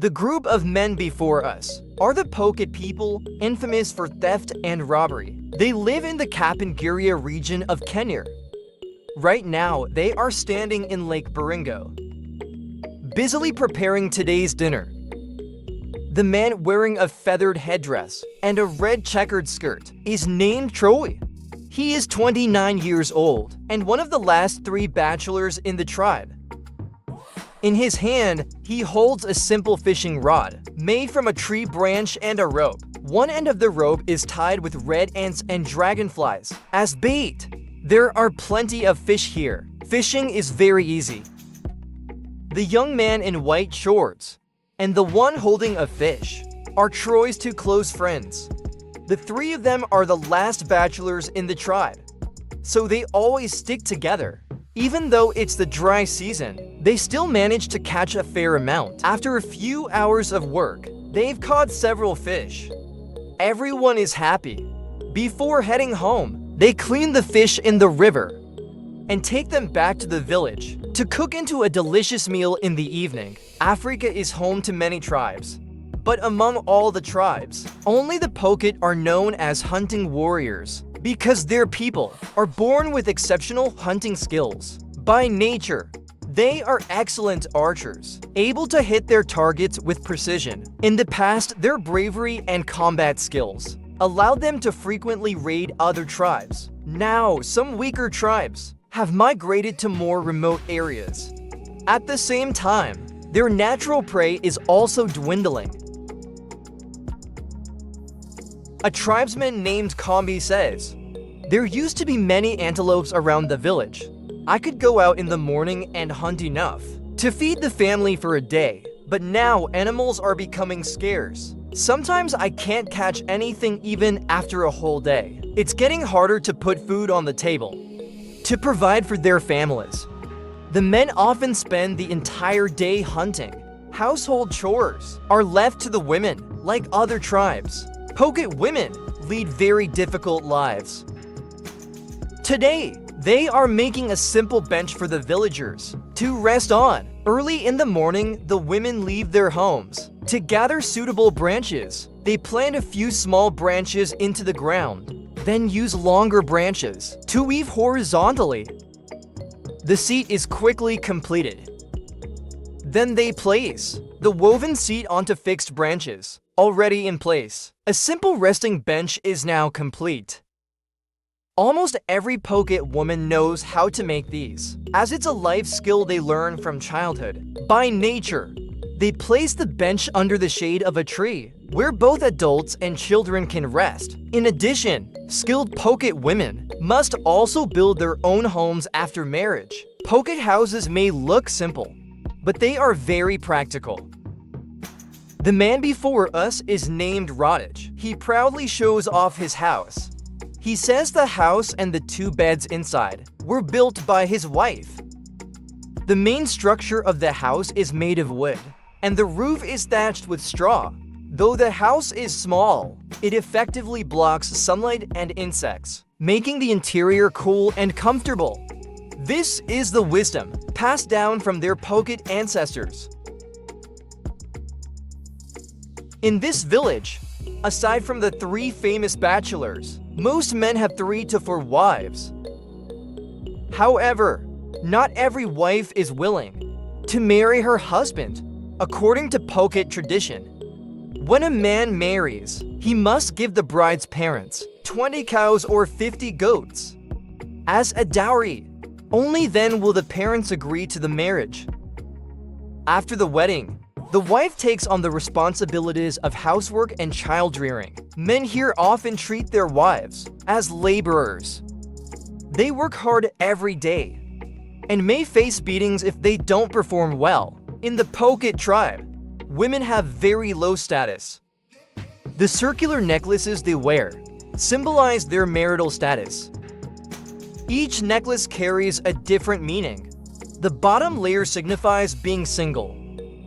The group of men before us are the Pokot people, infamous for theft and robbery. They live in the Kapenguria region of Kenya. Right now, they are standing in Lake Baringo, busily preparing today's dinner. The man wearing a feathered headdress and a red checkered skirt is named Troy. He is 29 years old and one of the last 3 bachelors in the tribe. In his hand, he holds a simple fishing rod made from a tree branch and a rope. One end of the rope is tied with red ants and dragonflies as bait. There are plenty of fish here. Fishing is very easy. The young man in white shorts and the one holding a fish are Troy's 2 close friends. The 3 of them are the last bachelors in the tribe, so they always stick together. Even though it's the dry season, they still manage to catch a fair amount. After a few hours of work, they've caught several fish. Everyone is happy. Before heading home, they clean the fish in the river and take them back to the village to cook into a delicious meal in the evening. Africa is home to many tribes, but among all the tribes, only the Pokot are known as hunting warriors because their people are born with exceptional hunting skills. By nature, they are excellent archers, able to hit their targets with precision. In the past, their bravery and combat skills allowed them to frequently raid other tribes. Now, some weaker tribes have migrated to more remote areas. At the same time, their natural prey is also dwindling. A tribesman named Kombi says, "There used to be many antelopes around the village. I could go out in the morning and hunt enough to feed the family for a day, but now animals are becoming scarce. Sometimes I can't catch anything even after a whole day. It's getting harder to put food on the table to provide for their families." The men often spend the entire day hunting. Household chores are left to the women. Like other tribes, Pokot women lead very difficult lives. Today, they are making a simple bench for the villagers to rest on. Early in the morning, the women leave their homes to gather suitable branches. They plant a few small branches into the ground, then use longer branches to weave horizontally. The seat is quickly completed. Then they place the woven seat onto fixed branches, already in place. A simple resting bench is now complete. Almost every Pokot woman knows how to make these, as it's a life skill they learn from childhood. By nature, they place the bench under the shade of a tree, where both adults and children can rest. In addition, skilled Pokot women must also build their own homes after marriage. Pokot houses may look simple, but they are very practical. The man before us is named Rite. He proudly shows off his house. He says the house and the 2 beds inside were built by his wife. The main structure of the house is made of wood, and the roof is thatched with straw. Though the house is small, it effectively blocks sunlight and insects, making the interior cool and comfortable. This is the wisdom passed down from their Pokot ancestors. In this village, aside from the 3 famous bachelors, most men have 3 to 4 wives. However, not every wife is willing to marry her husband. According to Pokot tradition, when a man marries, he must give the bride's parents 20 cows or 50 goats as a dowry. Only then will the parents agree to the marriage. After the wedding, the wife takes on the responsibilities of housework and child-rearing. Men here often treat their wives as laborers. They work hard every day and may face beatings if they don't perform well. In the Pokot tribe, women have very low status. The circular necklaces they wear symbolize their marital status. Each necklace carries a different meaning. The bottom layer signifies being single.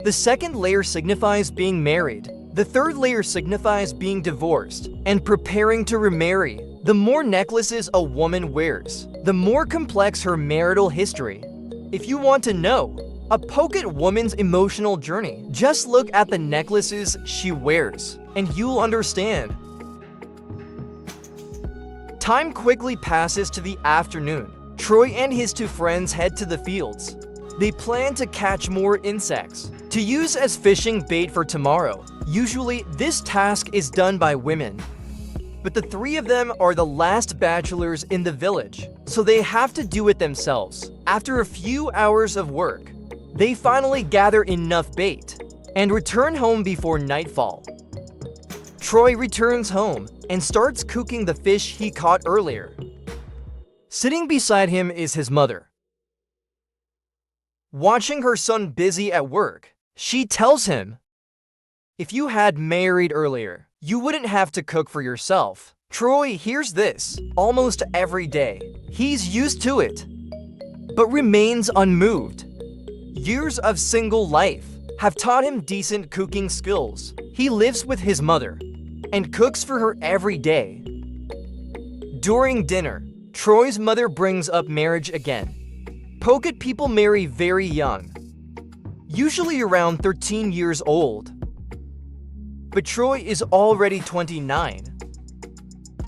The second layer signifies being married. The third layer signifies being divorced and preparing to remarry. The more necklaces a woman wears, the more complex her marital history. If you want to know, A Pokot woman's emotional journey. Just look at the necklaces she wears, and you'll understand. Time quickly passes to the afternoon. Troy and his two friends head to the fields. They plan to catch more insects to use as fishing bait for tomorrow. Usually, this task is done by women. But the three of them are the last bachelors in the village, so they have to do it themselves. After a few hours of work, they finally gather enough bait and return home before nightfall. Troy returns home and starts cooking the fish he caught earlier. Sitting beside him is his mother. Watching her son busy at work, she tells him, "If you had married earlier, you wouldn't have to cook for yourself." Troy hears this almost every day. He's used to it, but remains unmoved. Years of single life have taught him decent cooking skills. He lives with his mother and cooks for her every day. During dinner, Troy's mother brings up marriage again. Pokot people marry very young, usually around 13 years old. But Troy is already 29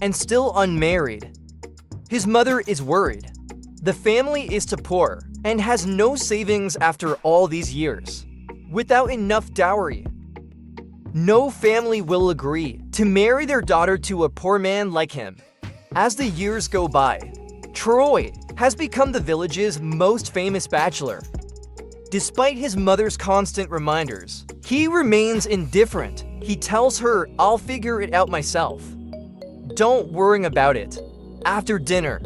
and still unmarried. His mother is worried. The family is too poor and has no savings after all these years. Without enough dowry, no family will agree to marry their daughter to a poor man like him. As the years go by, Troy has become the village's most famous bachelor. Despite his mother's constant reminders, he remains indifferent. He tells her, "I'll figure it out myself. Don't worry about it." After dinner,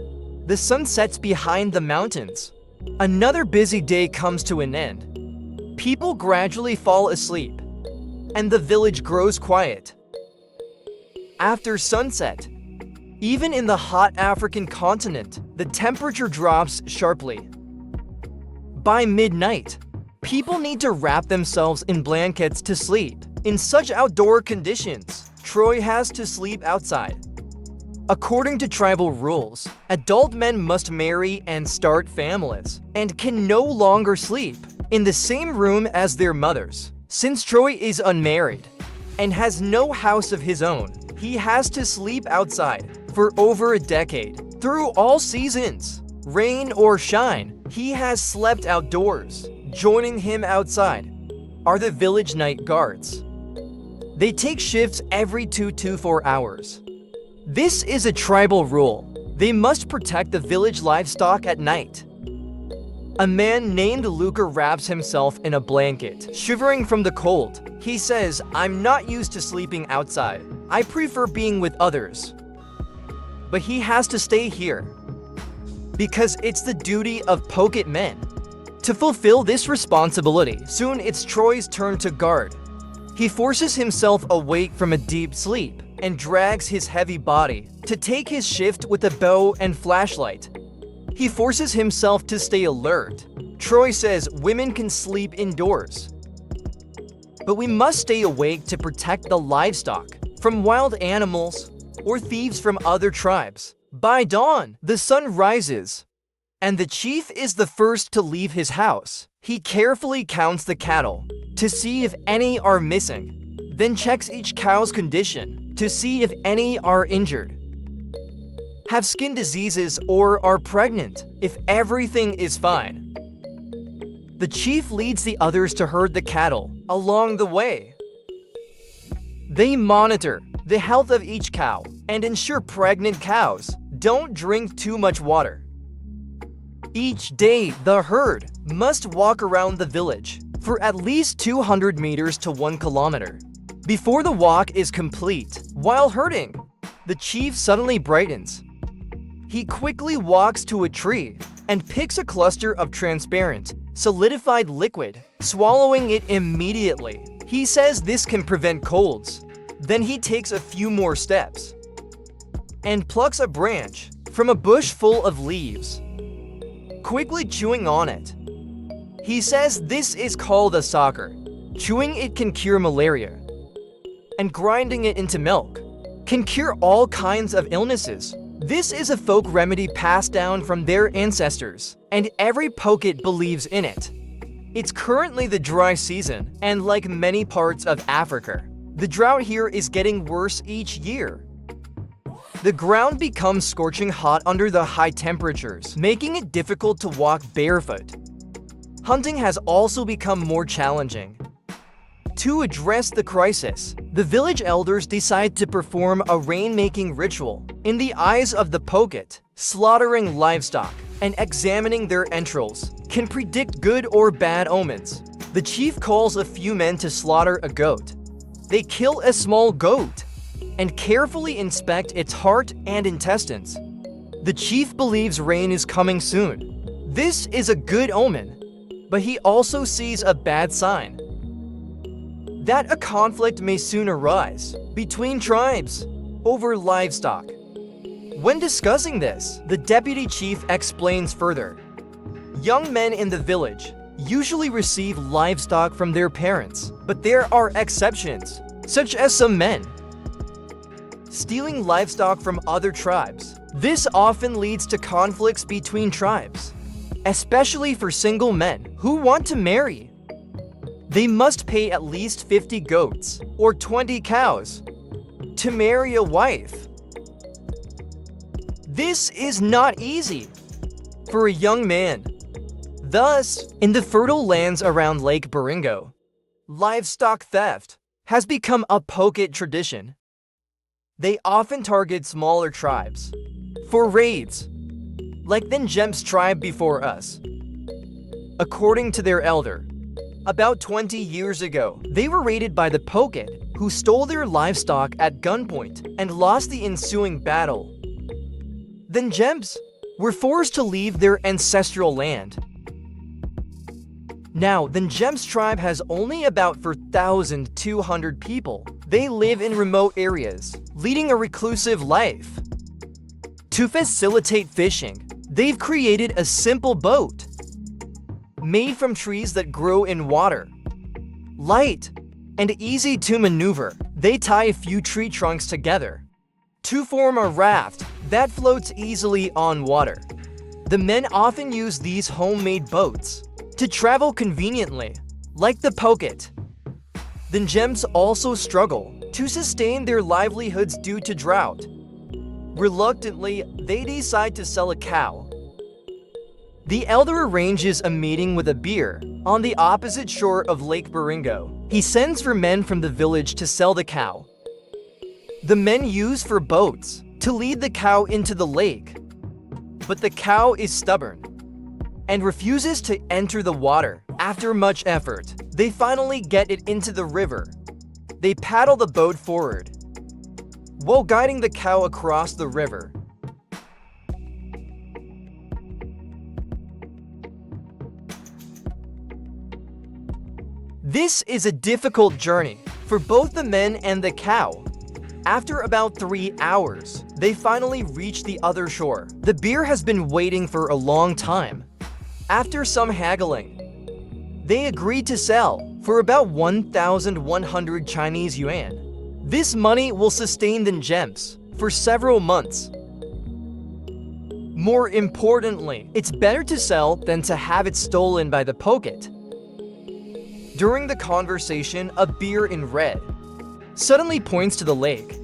the sun sets behind the mountains. Another busy day comes to an end. People gradually fall asleep, and the village grows quiet. After sunset, even in the hot African continent, the temperature drops sharply. By midnight, people need to wrap themselves in blankets to sleep. In such outdoor conditions, Troy has to sleep outside. According to tribal rules, adult men must marry and start families, and can no longer sleep in the same room as their mothers. Since Troy is unmarried and has no house of his own, he has to sleep outside for over a decade. Through all seasons, rain or shine, he has slept outdoors. Joining him outside are the village night guards. They take shifts every 2 to 4 hours. This is a tribal rule. They must protect the village livestock at night. A man named Luca wraps himself in a blanket, shivering from the cold. He says, "I'm not used to sleeping outside. I prefer being with others." But he has to stay here because it's the duty of Pokot men to fulfill this responsibility. Soon it's Troy's turn to guard. He forces himself awake from a deep sleep and drags his heavy body to take his shift with a bow and flashlight. He forces himself to stay alert. Troy says women can sleep indoors, but we must stay awake to protect the livestock from wild animals or thieves from other tribes. By dawn, the sun rises, and the chief is the first to leave his house. He carefully counts the cattle to see if any are missing, then checks each cow's condition to see if any are injured, have skin diseases, or are pregnant. If everything is fine, the chief leads the others to herd the cattle along the way. They monitor the health of each cow and ensure pregnant cows don't drink too much water. Each day, the herd must walk around the village for at least 200 meters to 1 kilometer. Before the walk is complete, while herding, the chief suddenly brightens. He quickly walks to a tree and picks a cluster of transparent, solidified liquid, swallowing it immediately. He says this can prevent colds. Then he takes a few more steps and plucks a branch from a bush full of leaves, quickly chewing on it. He says this is called a soccer. Chewing it can cure malaria, and grinding it into milk can cure all kinds of illnesses. This is a folk remedy passed down from their ancestors, and every Pokot believes in it. It's currently the dry season, and like many parts of Africa, the drought here is getting worse each year. The ground becomes scorching hot under the high temperatures, making it difficult to walk barefoot. Hunting has also become more challenging. To address the crisis, the village elders decide to perform a rain-making ritual. In the eyes of the Pokot, slaughtering livestock and examining their entrails can predict good or bad omens. The chief calls a few men to slaughter a goat. They kill a small goat and carefully inspect its heart and intestines. The chief believes rain is coming soon. This is a good omen, but he also sees a bad sign: that a conflict may soon arise between tribes over livestock. When discussing this, the deputy chief explains further. Young men in the village usually receive livestock from their parents, but there are exceptions, such as some men stealing livestock from other tribes. This often leads to conflicts between tribes, especially for single men who want to marry. They must pay at least 50 goats or 20 cows to marry a wife. This is not easy for a young man. Thus, in the fertile lands around Lake Baringo, livestock theft has become a Pokot tradition. They often target smaller tribes for raids, like the Njem's tribe before us. According to their elder, about 20 years ago, they were raided by the Pokot, who stole their livestock at gunpoint and lost the ensuing battle. The Njem's were forced to leave their ancestral land. Now, the Njem's tribe has only about 4,200 people. They live in remote areas, leading a reclusive life. To facilitate fishing, they've created a simple boat made from trees that grow in water. Light and easy to maneuver, they tie a few tree trunks together to form a raft that floats easily on water. The men often use these homemade boats to travel conveniently, like the Pokot. The Njem's also struggle to sustain their livelihoods due to drought. Reluctantly, they decide to sell a cow. The elder arranges a meeting with a beer on the opposite shore of Lake Baringo. He sends for men from the village to sell the cow. The men use for boats to lead the cow into the lake, but the cow is stubborn and refuses to enter the water. After much effort, they finally get it into the river. They paddle the boat forward while guiding the cow across the river. This is a difficult journey for both the men and the cow. After about 3 hours, they finally reach the other shore. The beer has been waiting for a long time. After some haggling, they agreed to sell for about 1,100 Chinese yuan. This money will sustain the Njem's for several months. More importantly, it's better to sell than to have it stolen by the Pokot. During the conversation, a beer in red suddenly points to the lake.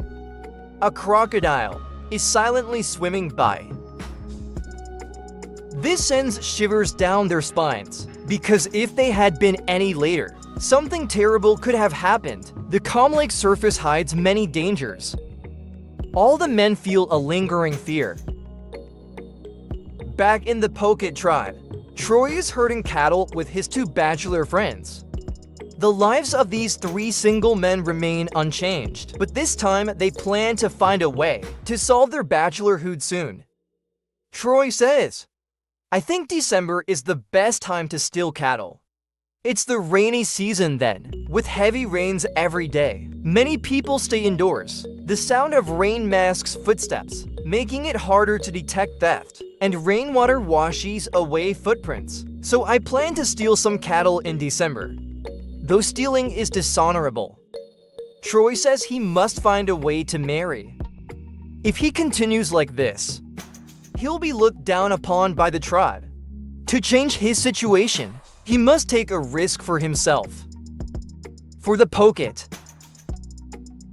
A crocodile is silently swimming by. This sends shivers down their spines, because if they had been any later, something terrible could have happened. The calm lake surface hides many dangers. All the men feel a lingering fear. Back in the Pokot tribe, Troy is herding cattle with his 2 bachelor friends. The lives of these 3 single men remain unchanged, but this time they plan to find a way to solve their bachelorhood soon. Troy says, "I think December is the best time to steal cattle. It's the rainy season then, with heavy rains every day. Many people stay indoors. The sound of rain masks footsteps, making it harder to detect theft, and rainwater washes away footprints. So I plan to steal some cattle in December. Though stealing is dishonorable, Troy says he must find a way to marry. If he continues like this, he'll be looked down upon by the tribe. To change his situation, He must take a risk for himself. For the Pokot,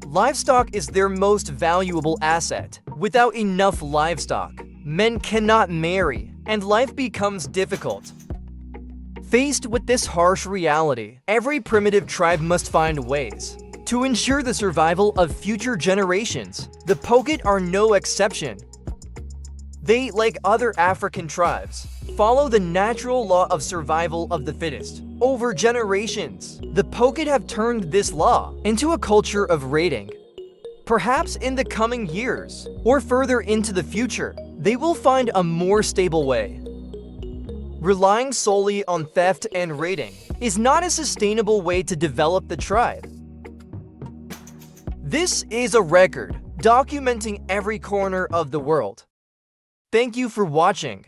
livestock is their most valuable asset. Without enough livestock, men cannot marry, and life becomes difficult. Faced with this harsh reality, every primitive tribe must find ways to ensure the survival of future generations. The Pokot are no exception. They, like other African tribes, follow the natural law of survival of the fittest. Over generations, the Pokot have turned this law into a culture of raiding. Perhaps in the coming years, or further into the future, they will find a more stable way. Relying solely on theft and raiding is not a sustainable way to develop the tribe. This is a record documenting every corner of the world. Thank you for watching.